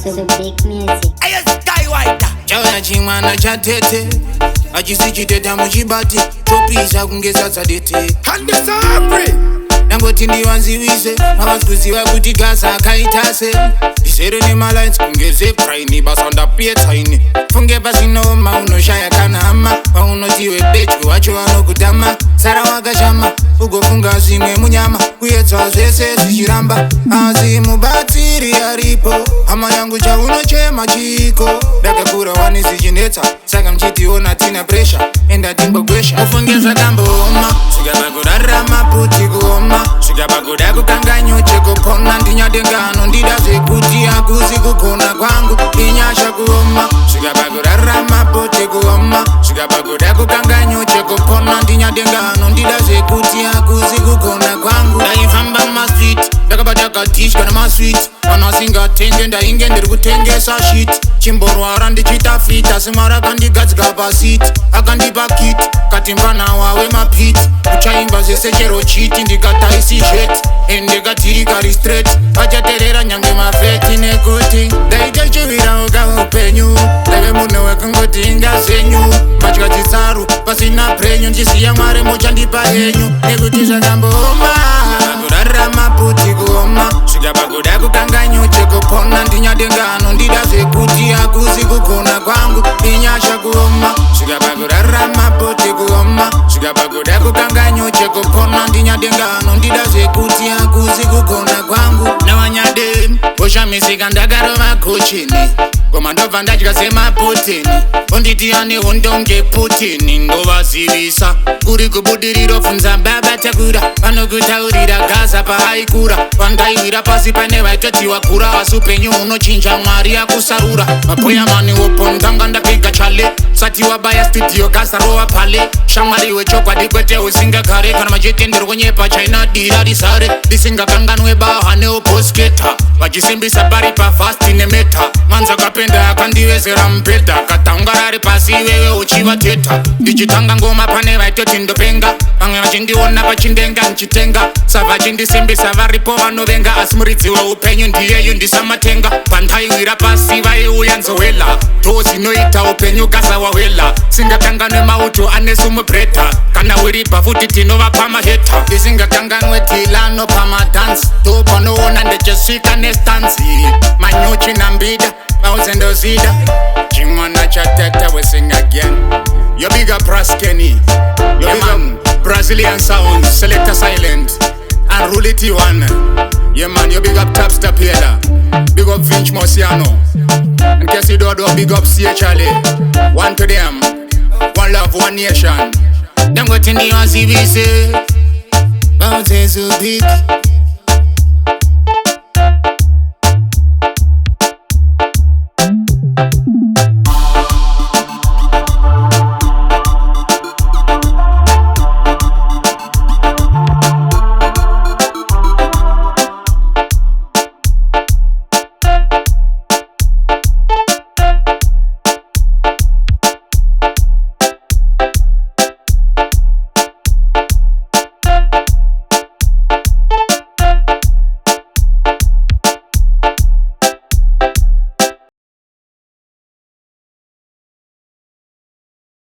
Zubic music. Ayo Skywide. Chawa chimwana chatete achisichiteta muchibati topisa kungesatsa dete hande Sombre nangoti ndiwanziwise mavasikuziva kuti gasa akaitase ndisere nemalines kunge zepraini basa ndapietsaini funge pasinoma unoshaya kana hama paunotiwe pedyo wacho vanokutama sara wakashama ugofunga zvimwe munyama kuyedza zvese zvichiramba asi mubatsiri aripo hama yangu chaunochema chiko ndakakura wanisichinetsa saka mchitiona tina presha enda timbogwesha ufunge zvakambooma svika pakurarama puti kuoma svika pakuda kukanganyo chekupona ndinyadengano ndida zvekuti hakuzi kugona kwangu inyasha kuoma svika pakurarama puti kuoma svika pakuda kukanganyo chekupona ndinyadengano ndida zvekuti hakuzi kugona kwangu ndaifamba mumastreet ndakabata katishwa namasweet vanasingatenge ndainge ndiri kutengesa shit chimborwara ndichita fit asi mwari akandigadzika pasiti akandipa kit katimbana wawe mapit uchaimba zvese chero chiti ndikataisi zhet endekatirikari straight achaterera nyange mafeti nekuti ndaitechivira uka upenyu ndave munhu wekungoti inga zvenyu mbatya dzitsaru pasina brenyu ndiziya mwari muchandipa henyu nekuti zvakambooma kurarama puti kuoma svika pakuda kukanganyo chekupona ndinyadengano ndida zvekuti hakuzi kugona kwangu inyasha kuoma svika pakurarama puti kuoma svika pakuda kukanganyo chekupona ndinyadengano ndida zvekuti hakuzi kugona kwangu nawanyade ushamisika ndakarova kochini koma ndobva ndadya semaputini unditi ane undonge putini ngovazivisa kuri kubudiriro bvunza baba takura vanokutaurira gaza paaikura pandaiwira pasi pane vaitotiwa kura asi upenyu unochinja mwari akusarura mapoyamani wopondanga ndapiga chale sati wabaya studio gaza rova pale shamwari wechokwadi kwete usingagare kana machitenderwo nyepa chainadira risare risingakanganwe baha neoposketa vachisimbisa pari pafasti nemeta mwanza kapenda akandivezera mubhedha katangarari pasi iwewe uchivateta ndichitanga ngoma pane vaitoti ndopenga vamwe vachindiona pachindenga nchitenga savachindisimbisa varipo vanovenga asi muridzi weupenyu ndiyeyu ndisamatenga pandaiwira pasi vaiuya nzowela tozinoita upenyu kasawawela singakanganwe mauto anesumubredha kana wiripa futi tinovapa maheta isingakanganwe tilano pamadansi topanoona ndechesvika nestanzi manyochi nambida mauzendozida chimwana chateta we sing again yo big up Kenny yo big up Brazilian sound selector silent and rule it one yeah man yo big up Top Step here big up Vinch Mosiano and Cassie Dodo big up CHLA one to them one love one nation them got in the OCBC bounce Zubic